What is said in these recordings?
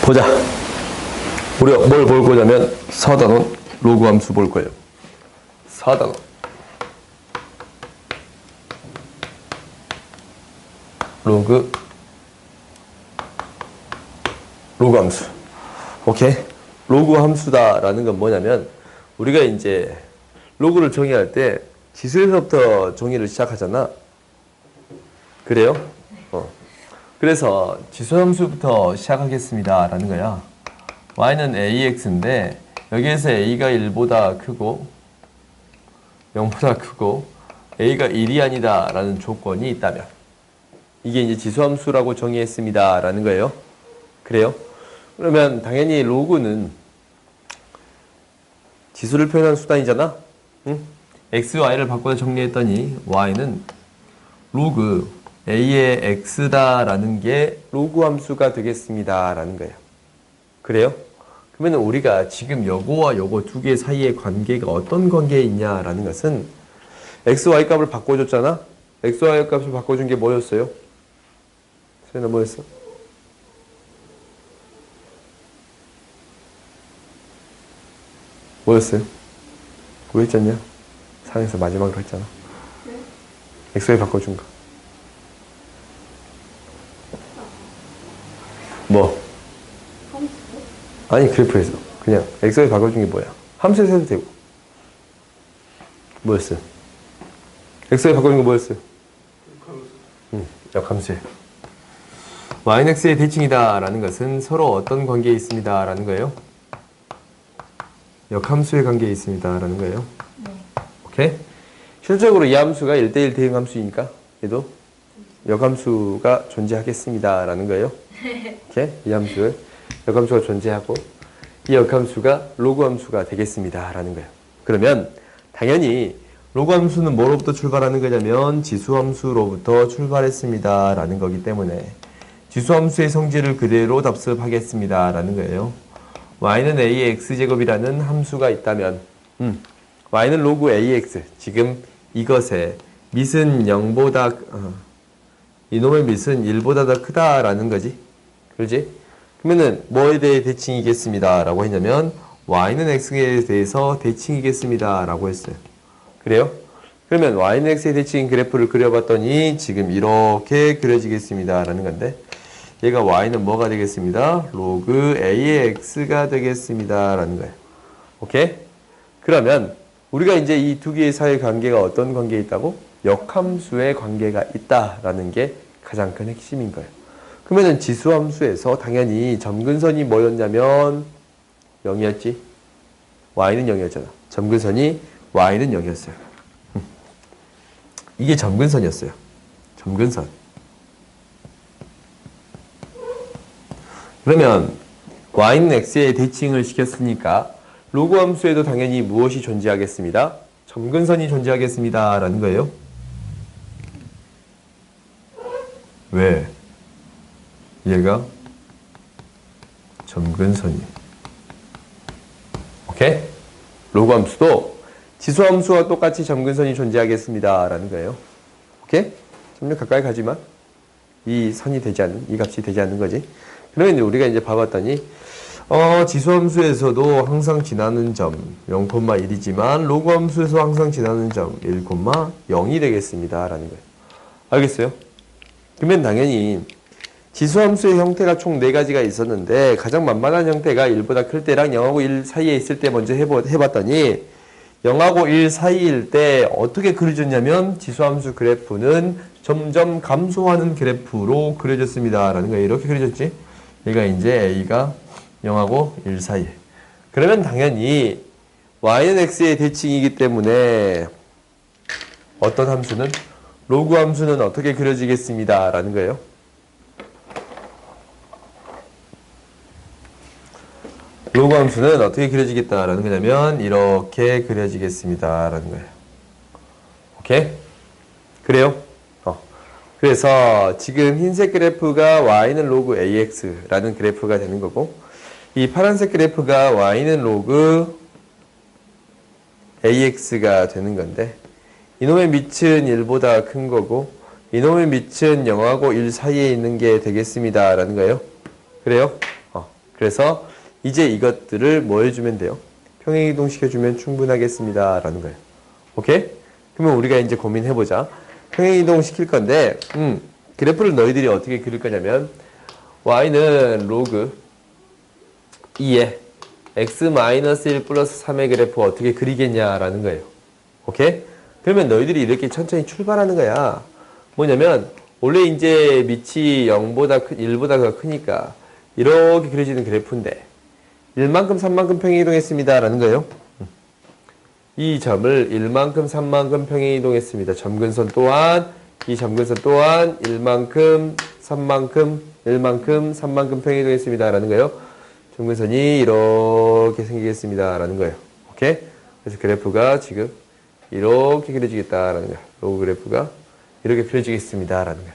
보자. 우리가 뭘 볼 거냐면 서단원 로그 함수 볼 거예요. 서단원 로그 함수. 오케이? 로그 함수다라는 건 뭐냐면 우리가 이제 로그를 정의할 때 지수에서부터 정의를 시작하잖아. 그래요? 그래서 지수 함수부터 시작하겠습니다 라는 거야. y는 ax인데 여기에서 a가 1보다 크고 0보다 크고 a가 1이 아니다 라는 조건이 있다면 이게 이제 지수 함수라고 정의했습니다 라는 거예요. 그래요? 그러면 당연히 로그는 지수를 표현하는 수단이잖아. 응? x, y를 바꿔서 정리했더니 y는 로그 a의 x다라는 게 로그 함수가 되겠습니다 라는 거예요. 그래요? 그러면 우리가 지금 요거와 요거 두 개 사이의 관계가 어떤 관계에 있냐라는 것은 x, y 값을 바꿔줬잖아. x, y 값을 바꿔준 게 뭐였어요? 세연아 뭐였어? 뭐였어요? 뭐 했잖냐? 상에서 마지막으로 했잖아. x, y 바꿔준 거. 뭐? 아니 그래프에서 그냥 x, y 바꿔준 게 뭐야? 함수에서 해도 되고. 뭐였어요? x, y 바꿔준 거 뭐였어요? 역함수예요. y는 x의 대칭이다 라는 것은 서로 어떤 관계에 있습니다 라는 거예요? 역함수의 관계에 있습니다 라는 거예요. 오케이? 실질적으로 이 함수가 1대1 대응 함수이니까 얘도 역함수가 존재하겠습니다 라는 거예요. 오케이? 이 함수를 역함수가 존재하고 이 역함수가 로그 함수가 되겠습니다 라는 거예요. 그러면 당연히 로그 함수는 뭐로부터 출발하는 거냐면 지수 함수로부터 출발했습니다 라는 거기 때문에 지수 함수의 성질을 그대로 답습하겠습니다 라는 거예요. y는 a의 x제곱이라는 함수가 있다면 y는 로그 ax 지금 이것의 밑은 0보다 이놈의 밑은 1보다 더 크다라는 거지. 그렇지? 그러면은 뭐에 대해 대칭이겠습니다 라고 했냐면 y는 x에 대해서 대칭이겠습니다 라고 했어요. 그래요? 그러면 y는 x의 대칭인 그래프를 그려봤더니 지금 이렇게 그려지겠습니다 라는 건데 얘가 y는 뭐가 되겠습니다? 로그 a의 x가 되겠습니다 라는 거예요. 오케이? 그러면 우리가 이제 이 두 개의 사이 관계가 어떤 관계에 있다고? 역함수의 관계가 있다라는 게 가장 큰 핵심인 거예요. 그러면은 지수함수에서 당연히 점근선이 뭐였냐면 0이었지? y는 0이었잖아. 점근선이 y는 0이었어요. 이게 점근선이었어요. 점근선. 그러면 y는 x에 대칭을 시켰으니까 로그 함수에도 당연히 무엇이 존재하겠습니다? 점근선이 존재하겠습니다 라는 거예요. 왜? 얘가 점근선이. 오케이? 로그 함수도 지수 함수와 똑같이 점근선이 존재하겠습니다 라는 거예요. 오케이? 점점 가까이 가지만 이 선이 되지 않는, 이 값이 되지 않는 거지. 그러면 우리가 이제 봐봤더니 지수 함수에서도 항상 지나는 점 0,1이지만 로그 함수에서 항상 지나는 점 1,0이 되겠습니다 라는 거예요. 알겠어요? 그러면 당연히 지수 함수의 형태가 총 4가지가 있었는데 가장 만만한 형태가 1보다 클 때랑 0하고 1 사이에 있을 때 먼저 해봤더니 0하고 1 사이일 때 어떻게 그려졌냐면 지수 함수 그래프는 점점 감소하는 그래프로 그려졌습니다 라는 거예요. 이렇게 그려졌지? 얘가 이제 a가 0하고 1 사이. 그러면 당연히 y는 x의 대칭이기 때문에 어떤 함수는? 로그 함수는 어떻게 그려지겠습니다 라는 거예요. 로그 함수는 어떻게 그려지겠다라는 거냐면 이렇게 그려지겠습니다 라는 거예요. 오케이? 그래요? 그래서 지금 흰색 그래프가 y는 로그 ax라는 그래프가 되는 거고 이 파란색 그래프가 y는 로그 ax가 되는 건데 이놈의 밑은 1보다 큰 거고 이놈의 밑은 0하고 1 사이에 있는 게 되겠습니다 라는 거예요. 그래요? 그래서 이제 이것들을 뭐 해주면 돼요? 평행이동 시켜주면 충분하겠습니다. 라는 거예요. 오케이? 그러면 우리가 이제 고민해보자. 평행이동 시킬 건데, 그래프를 너희들이 어떻게 그릴 거냐면, y는 로그 2에 x-1 플러스 3의 그래프 어떻게 그리겠냐라는 거예요. 오케이? 그러면 너희들이 이렇게 천천히 출발하는 거야. 뭐냐면, 원래 이제 밑이 1보다 크니까, 이렇게 그려지는 그래프인데, 1만큼, 3만큼 평행이동했습니다. 라는 거예요. 이 점을 1만큼, 3만큼 평행이동했습니다. 점근선 또한, 이 점근선 또한 1만큼, 3만큼, 1만큼, 3만큼 평행이동했습니다. 라는 거예요. 점근선이 이렇게 생기겠습니다. 라는 거예요. 오케이? 그래서 그래프가 지금 이렇게 그려지겠다라는 거예요. 로그 그래프가 이렇게 그려지겠습니다. 라는 거예요.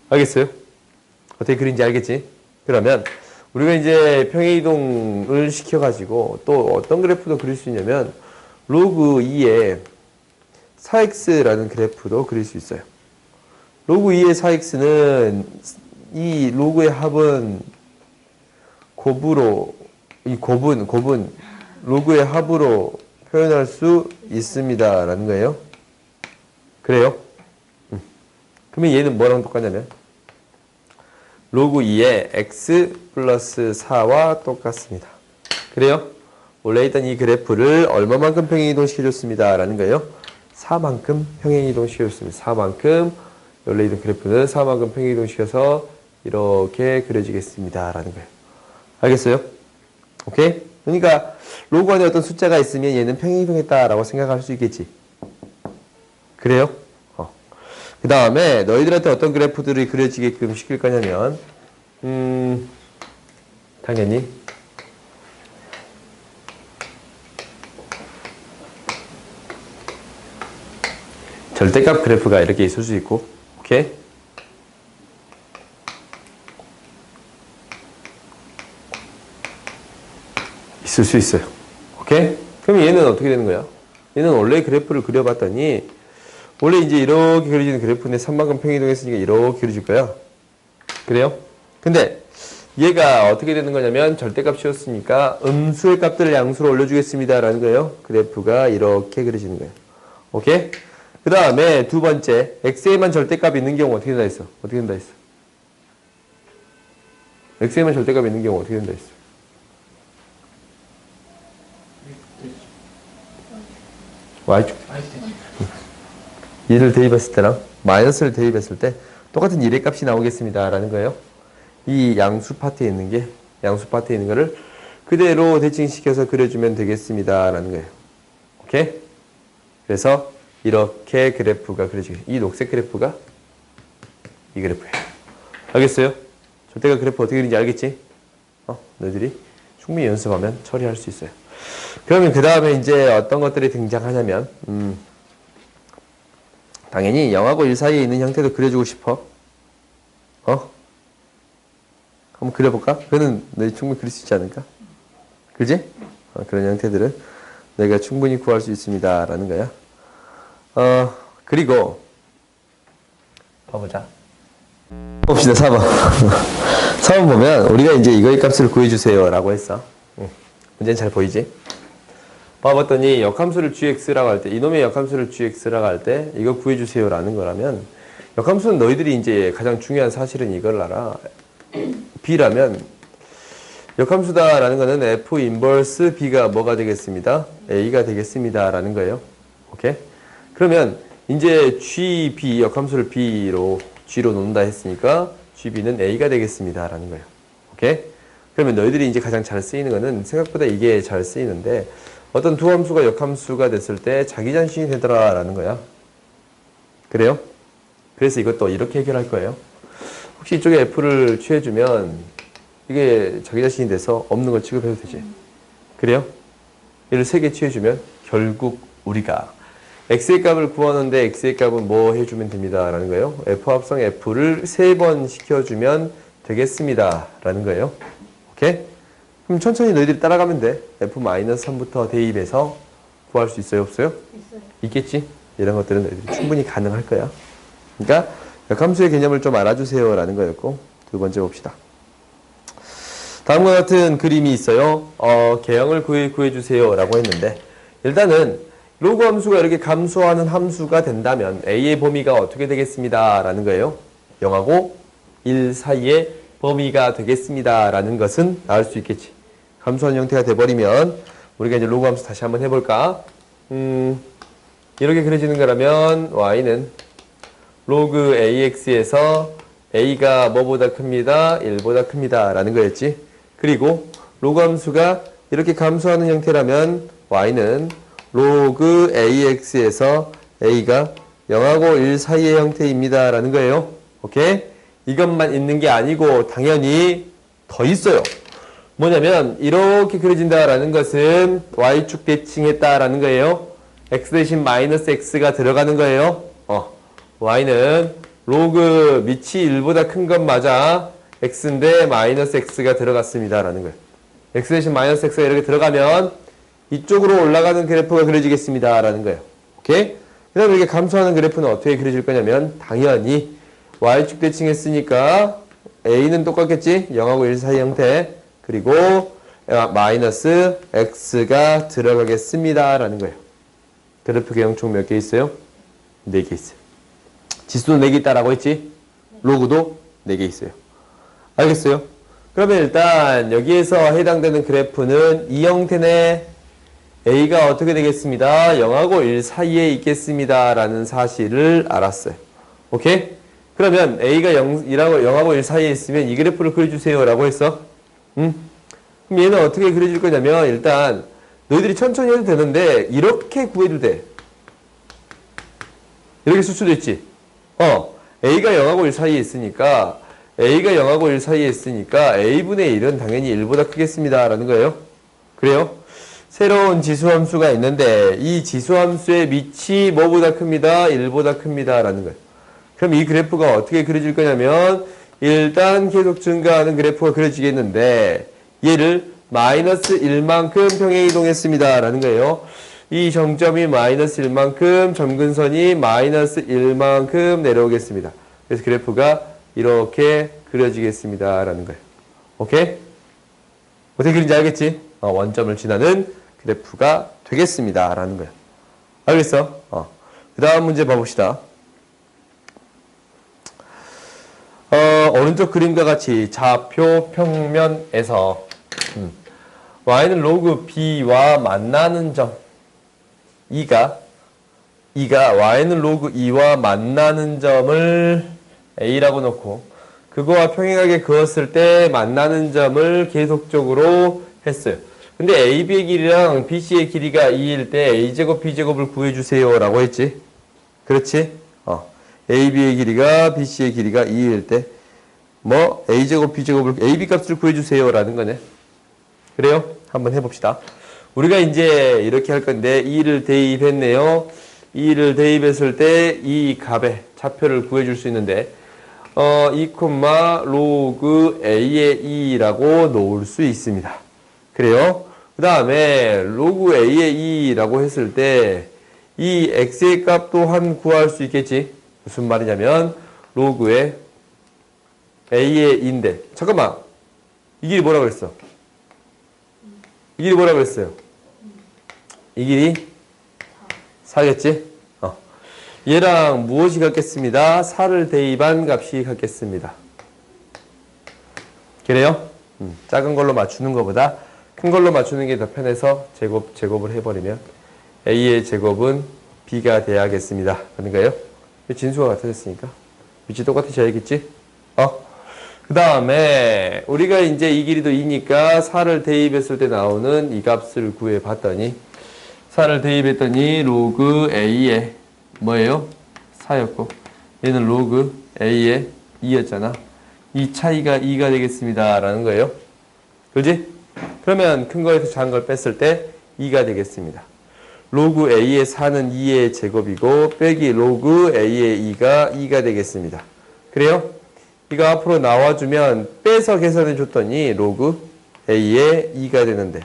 알겠어요? 어떻게 그린지 알겠지? 그러면 우리가 이제 평행이동을 시켜가지고 또 어떤 그래프도 그릴 수 있냐면 로그 2의 4x라는 그래프도 그릴 수 있어요. 로그 2의 4x는 이 로그의 합은 곱으로 이 곱은 로그의 합으로 표현할 수 있습니다. 라는 거예요. 그래요? 그러면 얘는 뭐랑 똑같냐면 로그 2의 x 플러스 4와 똑같습니다. 그래요? 원래 있던 이 그래프를 얼마만큼 평행이동 시켜줬습니다. 라는 거예요. 4만큼 평행이동 시켜줬습니다. 4만큼 원래 있던 그래프는 4만큼 평행이동 시켜서 이렇게 그려지겠습니다. 라는 거예요. 알겠어요? 오케이? 그러니까 로그 안에 어떤 숫자가 있으면 얘는 평행이동했다라고 생각할 수 있겠지. 그래요? 그 다음에 너희들한테 어떤 그래프들이 그려지게끔 시킬 거냐면 당연히 절대값 그래프가 이렇게 있을 수 있고, 오케이? 있을 수 있어요. 오케이? 그럼 얘는 어떻게 되는 거야? 얘는 원래 그래프를 그려봤더니 원래 이제 이렇게 그려지는 그래프인데 3만큼 평행이동했으니까 이렇게 그려질 거야. 그래요? 근데 얘가 어떻게 되는 거냐면 절대값이었으니까 음수의 값들을 양수로 올려주겠습니다. 라는 거예요. 그래프가 이렇게 그려지는 거예요. 오케이? 그 다음에 두 번째, x에만 절대값이 있는 경우 어떻게 된다 했어? 어떻게 된다 했어? x에만 절대값이 있는 경우 어떻게 된다 했어? y축. 얘를 대입했을 때랑 마이너스를 대입했을 때 똑같은 1의 값이 나오겠습니다. 라는 거예요. 이 양수 파트에 있는 거를 그대로 대칭시켜서 그려주면 되겠습니다. 라는 거예요. 오케이? 그래서 이렇게 그래프가 그려지겠습니다. 이 녹색 그래프가 이 그래프예요. 알겠어요? 절대값 그래프 어떻게 그리는지 알겠지? 너희들이 충분히 연습하면 처리할 수 있어요. 그러면 그 다음에 이제 어떤 것들이 등장하냐면 당연히 0하고 1 사이에 있는 형태도 그려주고 싶어. 한번 그려볼까? 그거는 너희 충분히 그릴 수 있지 않을까? 그지? 그런 형태들은 너희가 충분히 구할 수 있습니다. 라는 거야. 그리고 봐보자. 봅시다. 4번. 4번 보면 우리가 이제 이거의 값을 구해주세요. 라고 했어. 문제는 잘 보이지? 봐봤더니 역함수를 gx라고 할 때, 이놈의 역함수를 gx라고 할 때 이거 구해주세요 라는 거라면 역함수는 너희들이 이제 가장 중요한 사실은 이걸 알아. b라면 역함수다라는 거는 f 인버스 b가 뭐가 되겠습니다? a가 되겠습니다 라는 거예요. 오케이? 그러면 이제 gb 역함수를 g로 놓는다 했으니까 gb는 a가 되겠습니다 라는 거예요. 오케이? 그러면 너희들이 이제 가장 잘 쓰이는 거는 생각보다 이게 잘 쓰이는데 어떤 두 함수가 역함수가 됐을 때 자기자신이 되더라 라는 거야. 그래요? 그래서 이것도 이렇게 해결할 거예요. 혹시 이쪽에 f를 취해주면 이게 자기자신이 돼서 없는 거 취급해도 되지. 그래요? 얘를 3개 취해주면 결국 우리가 x의 값을 구하는데 x의 값은 뭐 해주면 됩니다 라는 거예요. f 합성 f를 3번 시켜주면 되겠습니다 라는 거예요. 오케이? 그럼 천천히 너희들이 따라가면 돼. f-3부터 대입해서 구할 수 있어요? 없어요? 있어요. 있겠지? 이런 것들은 너희들이 충분히 가능할 거야. 그러니까 역함수의 개념을 좀 알아주세요 라는 거였고 두 번째 봅시다. 다음과 같은 그림이 있어요. 개형을 구해주세요 라고 했는데 일단은 로그 함수가 이렇게 감소하는 함수가 된다면 a의 범위가 어떻게 되겠습니다 라는 거예요. 0하고 1 사이의 범위가 되겠습니다 라는 것은 나올 수 있겠지. 감소하는 형태가 돼버리면 우리가 이제 로그 함수 다시 한번 해볼까. 이렇게 그려지는 거라면 y는 로그 ax에서 a가 뭐보다 큽니다. 1보다 큽니다 라는 거였지. 그리고 로그 함수가 이렇게 감소하는 형태라면 y는 로그 ax에서 a가 0하고 1 사이의 형태입니다 라는 거예요. 오케이? 이것만 있는 게 아니고 당연히 더 있어요. 뭐냐면 이렇게 그려진다라는 것은 y축 대칭했다라는 거예요. x 대신 마이너스 x가 들어가는 거예요. y는 로그 밑이 1보다 큰 건 맞아. x인데 마이너스 x가 들어갔습니다 라는 거예요. x 대신 마이너스 x가 이렇게 들어가면 이쪽으로 올라가는 그래프가 그려지겠습니다 라는 거예요. 오케이? 그 다음에 이렇게 감소하는 그래프는 어떻게 그려질 거냐면 당연히 y축 대칭했으니까 a는 똑같겠지? 0하고 1 사이 형태. 그리고 마이너스 x가 들어가겠습니다 라는 거예요. 그래프 개형 총 몇 개 있어요? 4개 있어요. 지수도 4개 있다라고 했지? 로그도 4개 있어요. 알겠어요? 그러면 일단 여기에서 해당되는 그래프는 이 형태네. a가 어떻게 되겠습니다. 0하고 1 사이에 있겠습니다 라는 사실을 알았어요. 오케이? 그러면 a가 0하고 1 사이에 있으면 이 그래프를 그려주세요 라고 했어. 그럼 얘는 어떻게 그려질 거냐면 일단 너희들이 천천히 해도 되는데 이렇게 구해도 돼. 이렇게 쓸 수도 있지. a가 0하고 1 사이에 있으니까 a가 0하고 1 사이에 있으니까 a분의 1은 당연히 1보다 크겠습니다 라는 거예요. 그래요? 새로운 지수함수가 있는데 이 지수함수의 밑이 뭐보다 큽니다. 1보다 큽니다 라는 거예요. 그럼 이 그래프가 어떻게 그려질 거냐면 일단 계속 증가하는 그래프가 그려지겠는데 얘를 마이너스 1만큼 평행 이동했습니다 라는 거예요. 이 정점이 마이너스 1만큼 점근선이 마이너스 1만큼 내려오겠습니다. 그래서 그래프가 이렇게 그려지겠습니다 라는 거예요. 오케이? 어떻게 그린지 알겠지? 원점을 지나는 그래프가 되겠습니다 라는 거예요. 알겠어? 그 다음 문제 봐봅시다. 오른쪽 그림과 같이 좌표 평면에서 y는 로그 b와 만나는 점 2가 y는 로그 2와 만나는 점을 a라고 놓고 그거와 평행하게 그었을 때 만나는 점을 계속적으로 했어요. 근데 ab의 길이랑 bc의 길이가 2일 때 a제곱 b제곱을 구해주세요 라고 했지. 그렇지? AB의 길이가 BC의 길이가 2일 때 뭐 A제곱 B제곱을 AB 값을 구해주세요 라는 거네. 그래요? 한번 해봅시다. 우리가 이제 이렇게 할 건데 2를 대입했네요. 2를 대입했을 때 이 값의 좌표를 구해줄 수 있는데 2, 로그 A의 2라고 놓을 수 있습니다. 그래요? 그 다음에 로그 A의 2라고 했을 때 이 X의 값 또한 구할 수 있겠지. 무슨 말이냐면 로그의 a의 2인데 잠깐만 이 길이 뭐라 그랬어? 이 길이 뭐라 그랬어요? 이 길이 4겠지? 얘랑 무엇이 같겠습니다? 4를 대입한 값이 같겠습니다. 그래요? 작은 걸로 맞추는 것보다 큰 걸로 맞추는 게 더 편해서 제곱을 해버리면 a의 제곱은 b가 돼야겠습니다. 하는 거예요? 진수가 같아졌으니까 위치 똑같아져야겠지? 그 다음에 우리가 이제 이 길이도 2니까 4를 대입했을 때 나오는 이 값을 구해봤더니 4를 대입했더니 로그 a의 뭐예요? 4였고 얘는 로그 a의 2였잖아. 이 차이가 2가 되겠습니다 라는 거예요. 그지? 그러면 큰 거에서 작은 걸 뺐을 때 2가 되겠습니다. 로그 a의 4는 2의 제곱이고 빼기 로그 a의 2가 2가 되겠습니다. 그래요? 이거 앞으로 나와주면 빼서 계산해 줬더니 로그 a의 2가 되는데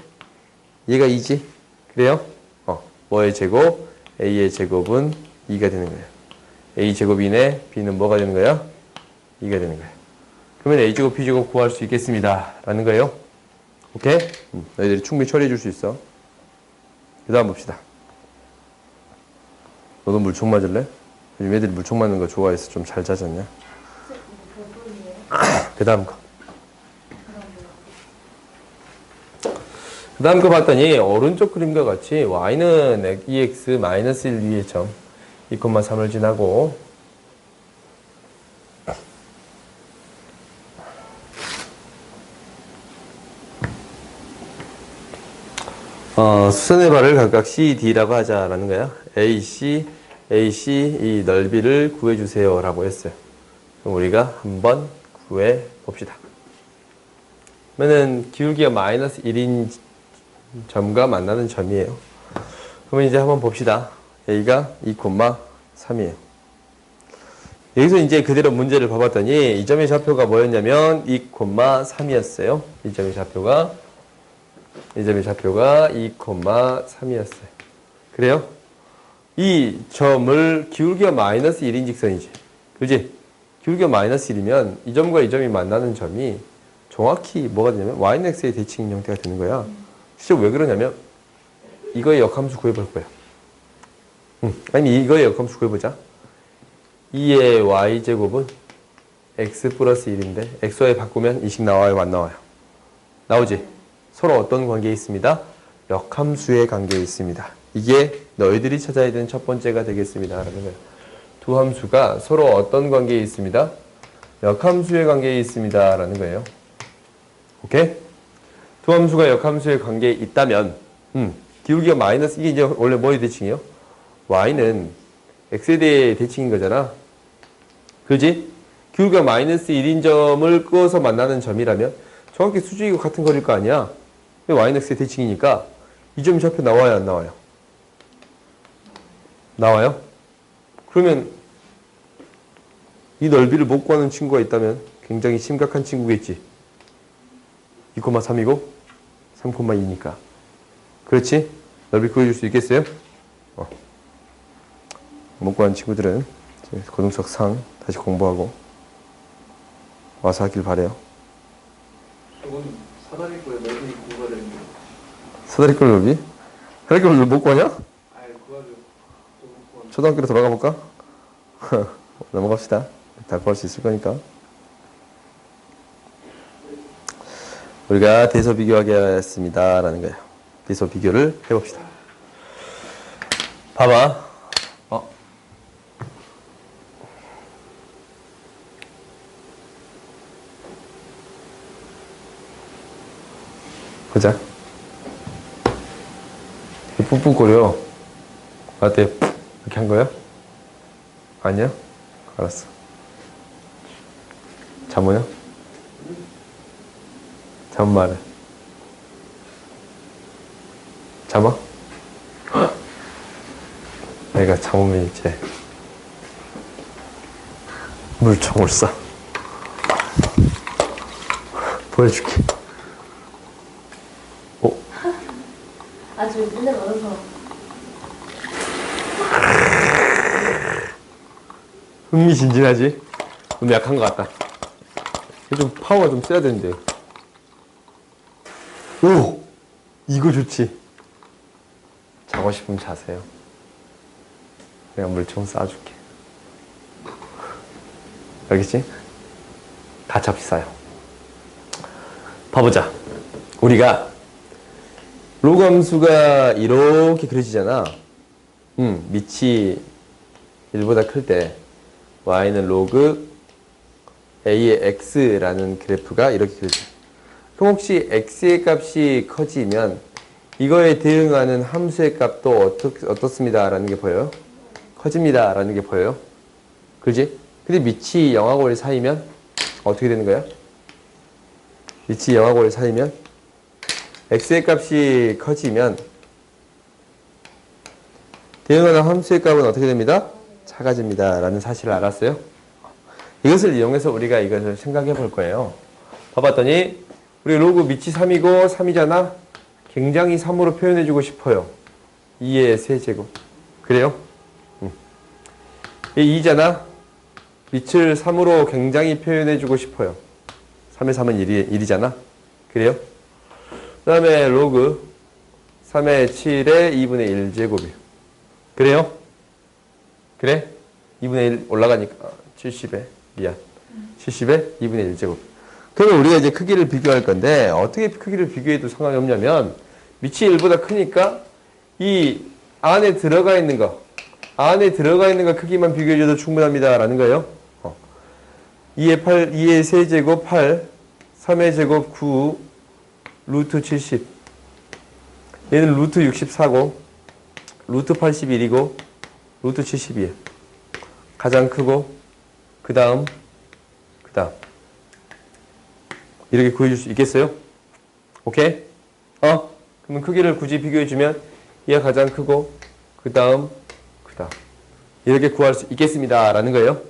얘가 2지? 그래요? 뭐의 제곱? a의 제곱은 2가 되는 거예요. a 제곱이네 b는 뭐가 되는 거야? 2가 되는 거예요. 그러면 a 제곱 b 제곱 구할 수 있겠습니다. 라는 거예요. 오케이? 너희들이 충분히 처리해 줄 수 있어. 그 다음 봅시다. 너도 물총 맞을래? 요즘 애들이 물총 맞는 거 좋아해서 좀 잘 자잖냐? 그 다음 거. 그 다음 거 봤더니 오른쪽 그림과 같이 y는 2x-1 위의 점 2,3을 지나고 수선의 발을 각각 C, D라고 하자라는 거야. AC, AC 이 넓이를 구해주세요 라고 했어요. 그럼 우리가 한번 구해 봅시다. 그러면은 기울기가 마이너스 1인 점과 만나는 점이에요. 그러면 이제 한번 봅시다. A가 2,3이에요. 여기서 이제 그대로 문제를 봐봤더니 이 점의 좌표가 뭐였냐면 2,3이었어요. 이 점의 좌표가 2,3이었어요. 그래요? 이 점을 기울기가 마이너스 1인 직선이지. 그지? 기울기가 마이너스 1이면 이 점과 이 점이 만나는 점이 정확히 뭐가 되냐면 y는 x의 대칭인 형태가 되는 거야. 실제 왜 그러냐면 이거의 역함수 구해볼 거야. 아니 이거의 역함수 구해보자. 2의 y제곱은 x 플러스 1인데 xy 바꾸면 이식 나와요? 안 나와요? 나오지? 서로 어떤 관계에 있습니다? 역함수의 관계에 있습니다. 이게 너희들이 찾아야 되는 첫 번째가 되겠습니다. 라는 거예요. 두 함수가 서로 어떤 관계에 있습니다? 역함수의 관계에 있습니다. 라는 거예요. 오케이? 두 함수가 역함수의 관계에 있다면 기울기가 마이너스 이게 이제 원래 뭐의 대칭이에요? y는 x에 대해 대칭인 거잖아. 그지? 기울기가 마이너스 1인 점을 끄어서 만나는 점이라면 정확히 수직이고 같은 거리일 거 아니야. y는 x의 대칭이니까 이 점이 좌표 나와요? 안 나와요? 나와요? 그러면 이 넓이를 못 구하는 친구가 있다면 굉장히 심각한 친구겠지. 2,3이고 3,2니까. 그렇지? 넓이 구해줄 수 있겠어요? 못 구하는 친구들은 고등석 상 다시 공부하고 와서 하길 바래요. 저건 사다리 거에 넓이 구가 되는데. 사다리꼴 넓이? 사다리꼴 넓이 못 구하냐? 아이 구하죠. 초등학교로 돌아가 볼까? 넘어갑시다. 다 구할 수 있을 거니까. 우리가 대서 비교하겠습니다. 라는 거예요. 대서 비교를 해봅시다. 봐봐. 보자. 뿡뿡거려. 나한테 이렇게 한 거야? 아니야? 알았어. 잠오냐? 잠 말해. 잠아? 내가 잠오면 이제 물총을 쏴. 보여줄게. 아주 눈에 멀어서. 흥미진진하지? 너무 약한 것 같다. 좀 파워가 좀 세야 되는데. 오! 이거 좋지? 자고 싶으면 자세요. 내가 물총 쏴줄게. 알겠지? 가차없이 쏴요. 봐보자. 우리가 로그 함수가 이렇게 그려지잖아. 밑이 1보다 클 때 y는 로그 a의 x라는 그래프가 이렇게 그려져. 그럼 혹시 x의 값이 커지면 이거에 대응하는 함수의 값도 어떻습니다 라는 게 보여요? 커집니다 라는 게 보여요? 그지? 근데 밑이 0하고 1 사이면 어떻게 되는 거야? 밑이 0하고 1 사이면 x의 값이 커지면 대응하는 함수의 값은 어떻게 됩니다? 작아집니다 라는 사실을 알았어요. 이것을 이용해서 우리가 이것을 생각해 볼 거예요. 봐봤더니 우리 로그 밑이 3이고 3이잖아. 굉장히 3으로 표현해 주고 싶어요. 2의 세제곱. 그래요? 2잖아. 밑을 3으로 굉장히 표현해 주고 싶어요. 3의 3은 1이잖아. 그래요? 그 다음에 로그 3의 7의 2분의 1제곱이에요. 그래요? 그래? 2분의 1 올라가니까 70에 미안 70에 2분의 1제곱. 그러면 우리가 이제 크기를 비교할 건데 어떻게 크기를 비교해도 상관이 없냐면 밑이 1보다 크니까 이 안에 들어가 있는 거 크기만 비교해줘도 충분합니다 라는 거예요. 2의 세제곱 8 3의 제곱 9 루트 70 얘는 루트 64고 루트 81이고 루트 72에요. 가장 크고 그 다음 이렇게 구해줄 수 있겠어요? 오케이? 그러면 크기를 굳이 비교해주면 얘가 가장 크고 그 다음 이렇게 구할 수 있겠습니다 라는 거예요.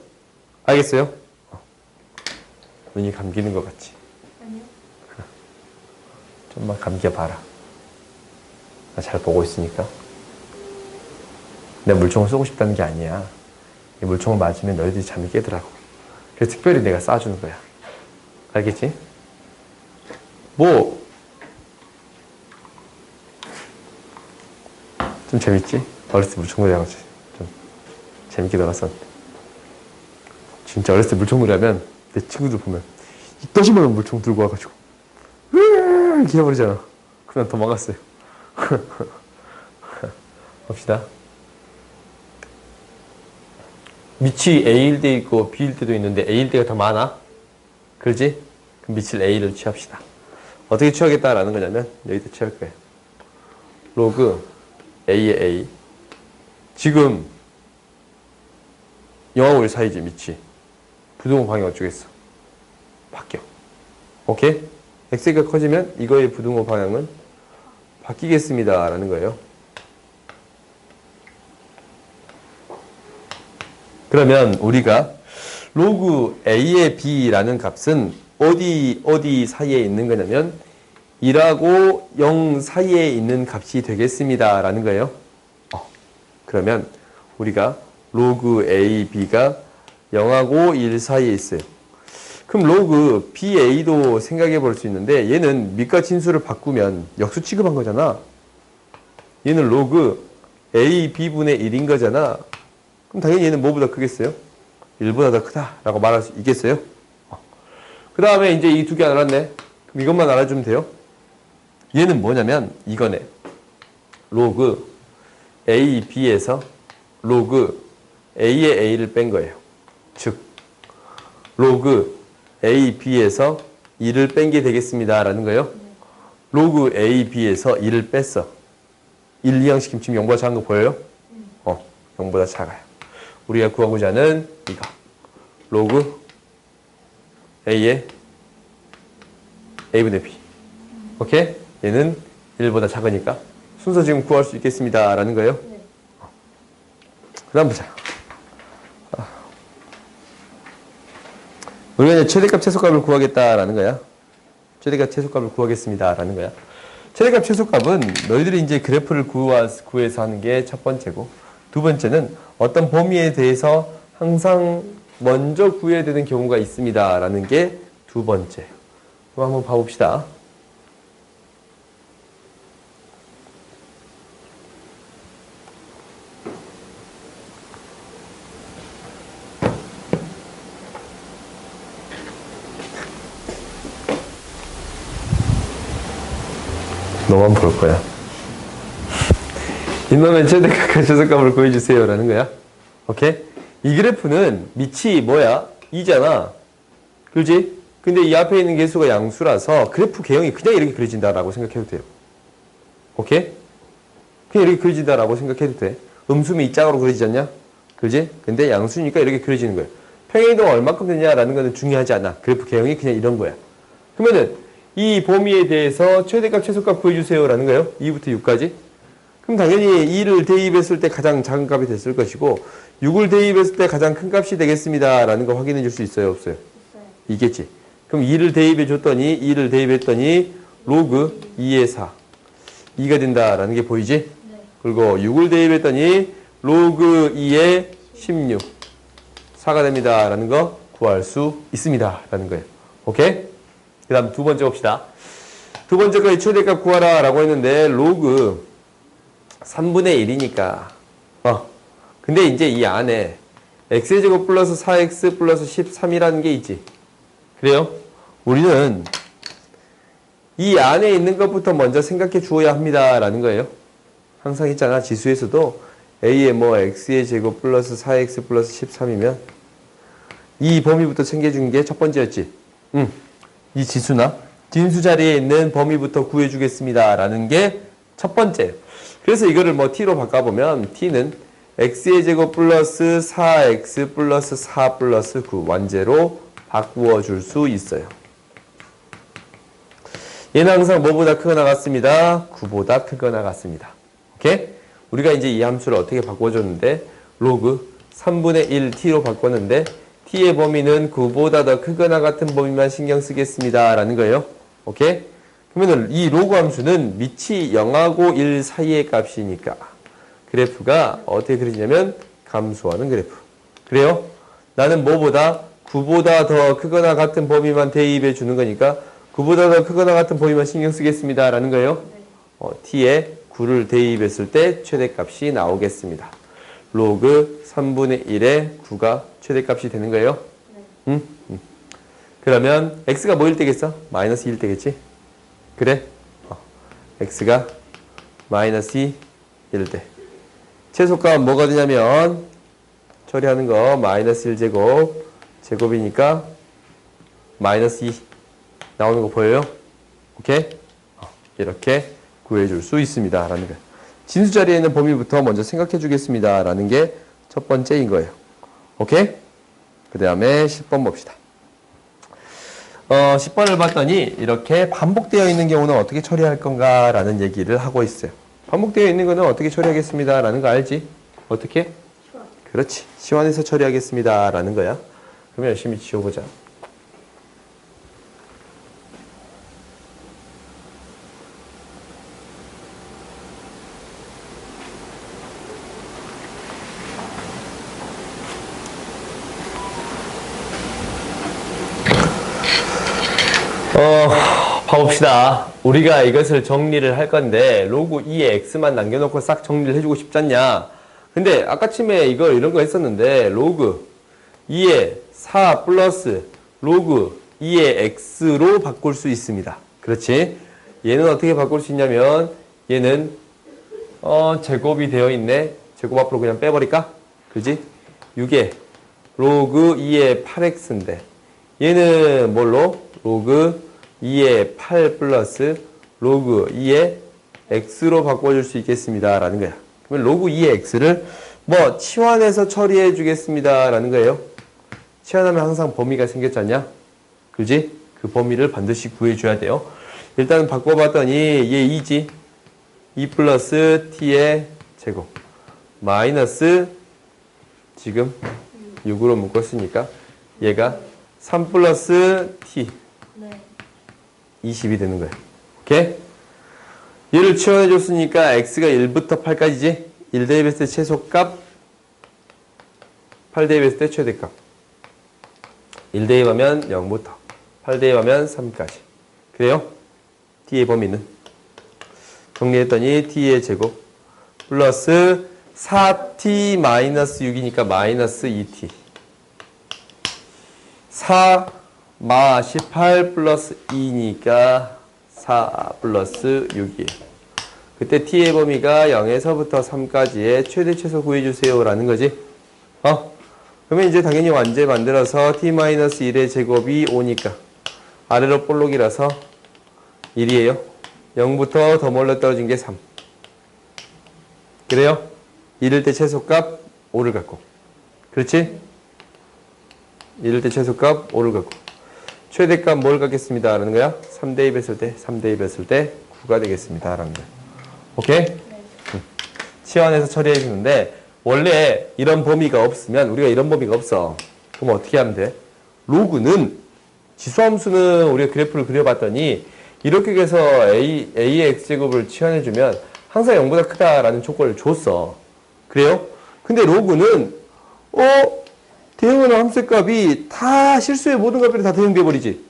알겠어요? 눈이 감기는 것 같지? 아니요. 좀만 감겨봐라. 나 잘 보고 있으니까. 내가 물총을 쏘고 싶다는 게 아니야. 이 물총을 맞으면 너희들이 잠이 깨더라고. 그래서 특별히 내가 쏴주는 거야. 알겠지? 좀 재밌지? 어렸을 때 물총놀이 하고 좀 재밌게 놀았었는데. 진짜 어렸을 때 물총놀이 하면 내 친구들 보면 이따시만 물총 들고 와가지고 이렇게 해버리잖아. 그냥 도망갔어요. 봅시다. 밑이 A일 때 있고 B일 때도 있는데 A일 때가 더 많아? 그러지? 그럼 밑을 A를 취합시다. 어떻게 취하겠다라는 거냐면 여기다 취할 거예요. 로그 A의 A. 지금 0하고 1 사이지 밑이. 부등호 방향 어쩌겠어? 바뀌어. 오케이? x가 커지면 이거의 부등호 방향은 바뀌겠습니다 라는 거예요. 그러면 우리가 로그 a의 b라는 값은 어디 사이에 있는 거냐면 1하고 0 사이에 있는 값이 되겠습니다 라는 거예요. 그러면 우리가 로그 a, b가 0하고 1 사이에 있어요. 그럼 로그 BA도 생각해 볼 수 있는데 얘는 밑과 진수를 바꾸면 역수 취급한 거잖아. 얘는 로그 A, B분의 1인 거잖아. 그럼 당연히 얘는 뭐보다 크겠어요? 1보다 더 크다라고 말할 수 있겠어요? 그 다음에 이제 이 두 개 알았네. 그럼 이것만 알아주면 돼요. 얘는 뭐냐면 이거네. 로그 A, B에서 로그 A의 A를 뺀 거예요. 즉 로그 A, B에서 2를 뺀 게 되겠습니다 라는 거예요. 로그 A, B에서 2를 뺐어. 1, 2항시키면 지금 0보다 작은 거 보여요? 0보다 작아요. 우리가 구하고자 하는 이거. 로그 A의 A분의 B. 오케이? 얘는 1보다 작으니까 순서 지금 구할 수 있겠습니다 라는 거예요. 그 다음 보자. 우리가 이제 최대값 최소값을 구하겠다라는 거야. 최대값 최소값을 구하겠습니다라는 거야. 최대값 최소값은 너희들이 이제 그래프를 구해서 하는 게 첫 번째고, 두 번째는 어떤 범위에 대해서 항상 먼저 구해야 되는 경우가 있습니다라는 게 두 번째. 그럼 한번 봐봅시다. 너만 볼 거야. 이놈의 최대값과 최소값을 구해주세요 라는 거야. 오케이? 이 그래프는 밑이 뭐야? 2잖아. 그렇지? 근데 이 앞에 있는 개수가 양수라서 그래프 개형이 그냥 이렇게 그려진다라고 생각해도 돼요. 오케이? 그냥 이렇게 그려진다라고 생각해도 돼. 음수면 이 짝으로 그려지지 않냐? 그렇지? 근데 양수니까 이렇게 그려지는 거예요. 평행이동가 얼마큼 되냐라는 거는 중요하지 않아. 그래프 개형이 그냥 이런 거야. 그러면은 이 범위에 대해서 최대값, 최소값 구해주세요 라는 거예요. 2부터 6까지. 그럼 당연히 2를 대입했을 때 가장 작은 값이 됐을 것이고 6을 대입했을 때 가장 큰 값이 되겠습니다 라는 거 확인해 줄 수 있어요? 없어요? 있겠지. 그럼 2를 대입해 줬더니 2를 대입했더니 로그 2의 4. 2가 된다라는 게 보이지? 네. 그리고 6을 대입했더니 로그 2의 16. 4가 됩니다 라는 거 구할 수 있습니다 라는 거예요. 오케이? 그 다음 두 번째 봅시다. 두 번째 거의 최대값 구하라 라고 했는데 로그 3분의 1이니까 근데 이제 이 안에 x제곱 플러스 4x 플러스 13이라는 게 있지. 그래요? 우리는 이 안에 있는 것부터 먼저 생각해 주어야 합니다 라는 거예요. 항상 있잖아. 지수에서도 a의 뭐 x의 제곱 플러스 4x 플러스 13이면 이 범위부터 챙겨준 게 첫 번째였지. 이 지수나 진수 자리에 있는 범위부터 구해주겠습니다 라는 게 첫 번째. 그래서 이거를 뭐 t로 바꿔보면 t는 x의 제곱 플러스 4x 플러스 4 플러스 9 완제로 바꾸어 줄 수 있어요. 얘는 항상 뭐보다 크거나 같습니다. 9보다 크거나 같습니다. 오케이? 우리가 이제 이 함수를 어떻게 바꿔줬는데 로그 3분의 1 t로 바꿨는데 t의 범위는 9보다 더 크거나 같은 범위만 신경 쓰겠습니다 라는 거예요. 오케이? 그러면 이 로그 함수는 밑이 0하고 1 사이의 값이니까 그래프가 어떻게 그려지냐면 감소하는 그래프. 그래요? 나는 뭐보다 9보다 더 크거나 같은 범위만 대입해 주는 거니까 9보다 더 크거나 같은 범위만 신경 쓰겠습니다 라는 거예요. t에 9를 대입했을 때 최대값이 나오겠습니다. 로그 3분의 1에 9가 최대값이 되는 거예요. 그러면 x가 뭐일 때겠어? 마이너스 1 때겠지? 그래? x가 마이너스 1 때. 최소값 뭐가 되냐면 처리하는 거 마이너스 1제곱 제곱이니까 마이너스 2 나오는 거 보여요? 오케이? 이렇게 구해줄 수 있습니다 라는 거예요. 진수 자리에 있는 범위부터 먼저 생각해 주겠습니다 라는 게 첫 번째인 거예요. 오케이? 그 다음에 10번 봅시다. 10번을 봤더니 이렇게 반복되어 있는 경우는 어떻게 처리할 건가 라는 얘기를 하고 있어요. 반복되어 있는 거는 어떻게 처리하겠습니다 라는 거 알지? 어떻게? 그렇지. 시환해서 처리하겠습니다 라는 거야. 그러면 열심히 지워보자. 봐봅시다. 우리가 이것을 정리를 할 건데 로그 2에 x만 남겨놓고 싹 정리를 해주고 싶지 않냐. 근데 아까쯤에 이런 거 했었는데 로그 2에 4 플러스 로그 2의 x로 바꿀 수 있습니다. 그렇지? 얘는 어떻게 바꿀 수 있냐면 얘는 제곱이 되어 있네. 제곱 앞으로 그냥 빼버릴까? 그지? 6에 로그 2의 8x인데 얘는 뭘로? 로그 2의 8 플러스 로그 2의 x로 바꿔줄 수 있겠습니다 라는 거야. 그러면 로그 2의 x를 뭐 치환해서 처리해 주겠습니다 라는 거예요. 치환하면 항상 범위가 생겼지 않냐? 그지? 그 범위를 반드시 구해줘야 돼요. 일단 바꿔봤더니 얘 2지. 2 플러스 t의 제곱 마이너스 지금 6으로 묶었으니까 얘가 3 플러스 t 20이 되는 거예요. 오케이? 얘를 치환해 줬으니까 x가 1부터 8까지지? 1 대입했을 때 최소값 8 대입했을 때 최대값 1 대입하면 0부터 8 대입하면 3까지 그래요? t의 범위는 정리했더니 t의 제곱 플러스 4t 마이너스 6이니까 마이너스 2t 4 마 18 플러스 2니까 4 플러스 6이에요. 그때 t의 범위가 0에서부터 3까지의 최대 최소 구해주세요 라는 거지. 그러면 이제 당연히 완제 만들어서 t-1의 제곱이 5니까 아래로 볼록이라서 1이에요. 0부터 더 멀리 떨어진 게 3. 그래요? 1일 때 최소값 5를 갖고. 그렇지? 1일 때 최소값 5를 갖고. 최대값 뭘 갖겠습니다 라는 거야? 3 대입했을 때 3 대입했을 때 9가 되겠습니다 라는 거야. 오케이? 네. 치환해서 처리해 주는데 원래 이런 범위가 없으면 우리가 이런 범위가 없어. 그럼 어떻게 하면 돼? 로그는 지수함수는 우리가 그래프를 그려봤더니 이렇게 해서 a의 x제곱을 치환해 주면 항상 0보다 크다라는 조건을 줬어. 그래요? 근데 로그는 대응하는 함수값이 다 실수의 모든 값들이 다 대응돼 버리지.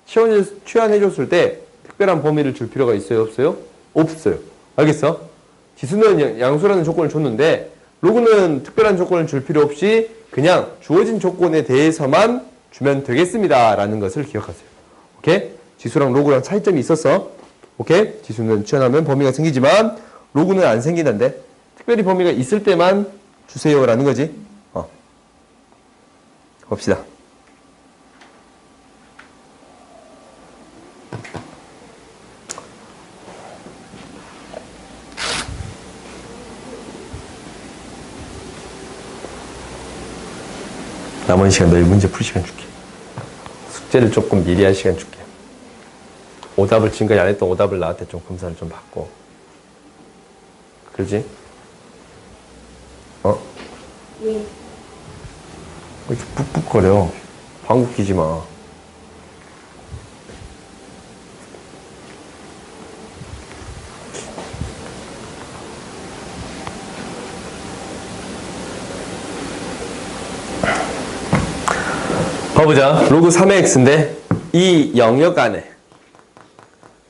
치환해 줬을 때 특별한 범위를 줄 필요가 있어요? 없어요? 없어요. 알겠어? 지수는 양수라는 조건을 줬는데 로그는 특별한 조건을 줄 필요 없이 그냥 주어진 조건에 대해서만 주면 되겠습니다. 라는 것을 기억하세요. 오케이? 지수랑 로그랑 차이점이 있었어. 오케이? 지수는 취하면 범위가 생기지만 로그는 안 생기는데 특별히 범위가 있을 때만 주세요. 라는 거지. 봅시다. 남은 시간 너희 문제 풀 시간 줄게. 숙제를 조금 미리 할 시간 줄게. 오답을 지금까지 안 했던 오답을 나한테 좀 검사를 좀 받고. 그러지? 예. 왜 이렇게 푹푹거려? 방귀 끼지 마. 봐보자. 로그 3의 x인데 이 영역 안에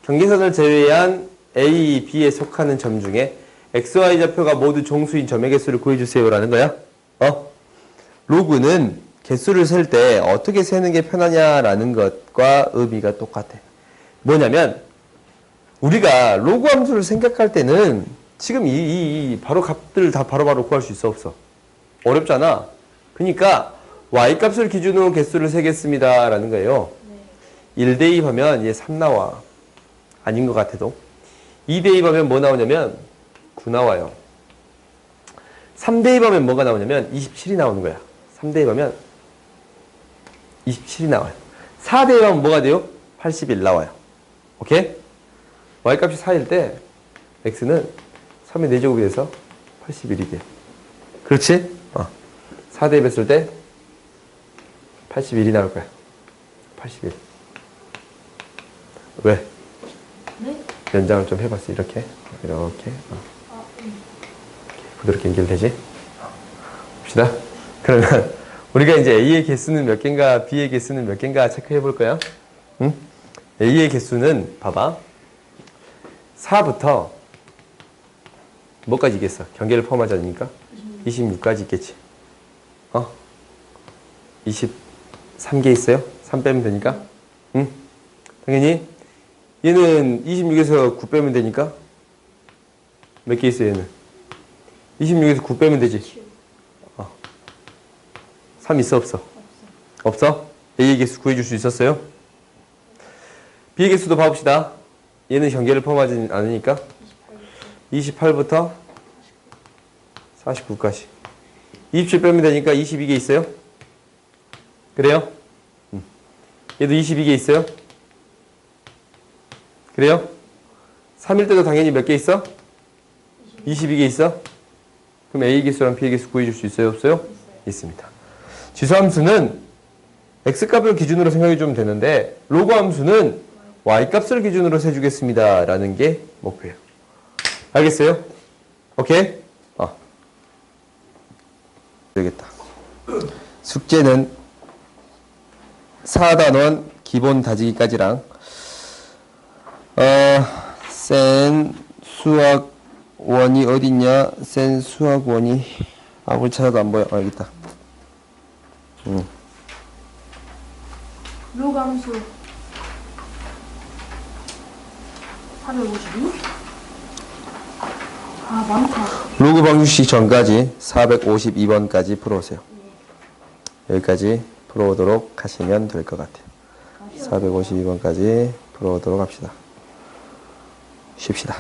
경계선을 제외한 A, B에 속하는 점 중에 x, y 좌표가 모두 정수인 점의 개수를 구해주세요 라는 거야. 로그는 개수를 셀 때 어떻게 세는 게 편하냐라는 것과 의미가 똑같아. 뭐냐면 우리가 로그 함수를 생각할 때는 지금 이 바로 값들 다 바로바로 구할 수 있어 없어? 어렵잖아. 그러니까 y값을 기준으로 개수를 세겠습니다 라는 거예요. 1대2 하면 얘 3 나와. 아닌 것 같아도. 2대2 하면 뭐 나오냐면 9 나와요. 3대2 하면 뭐가 나오냐면 27이 나오는 거야. 3대2 하면 27이 나와요. 4대2 하면 뭐가 돼요? 81 나와요. 오케이? y값이 4일 때 x는 3의 4제곱이 돼서 81이 돼요. 그렇지? 4대입 했을 때 81이 나올 거야. 81. 왜? 네? 연장을 좀 해봤어. 이렇게. 부드럽게 연결되지? 봅시다. 그러면 우리가 이제 A의 개수는 몇 개인가 B의 개수는 몇 개인가 체크해 볼 거야. 응? A의 개수는 봐봐. 4부터 뭐까지 있겠어? 경계를 포함하지 않으니까 26까지 있겠지. 23개 있어요? 3 빼면 되니까. 응? 당연히 얘는 26에서 9 빼면 되니까 몇 개 있어요 얘는? 26에서 9 빼면 되지. 3 있어 없어? 없어? A의 개수 구해줄 수 있었어요? B의 개수도 봐봅시다. 얘는 경계를 포함하지 않으니까 28부터 49까지 27 빼면 되니까 22개 있어요? 그래요? 얘도 22개 있어요? 그래요? 3일 때도 당연히 몇 개 있어? 22개 있어? 그럼 A의 개수랑 B의 개수 구해줄 수 있어요? 없어요? 있습니다. 지수함수는 X값을 기준으로 생각해 주면 되는데 로그 함수는 Y값을 기준으로 세주겠습니다 라는 게 목표예요. 알겠어요? 오케이? 되겠다. 숙제는 4단원 기본 다지기까지랑 센 수학원이 어딨냐? 센 수학원이 아무리 찾아도 안 보여. 여기 있다. 로그 함수 452? 아, 많다. 로그 방정식 전까지 452번까지 풀어오세요. 여기까지 풀어오도록 하시면 될 것 같아요. 452번까지 풀어오도록 합시다. 쉽시다.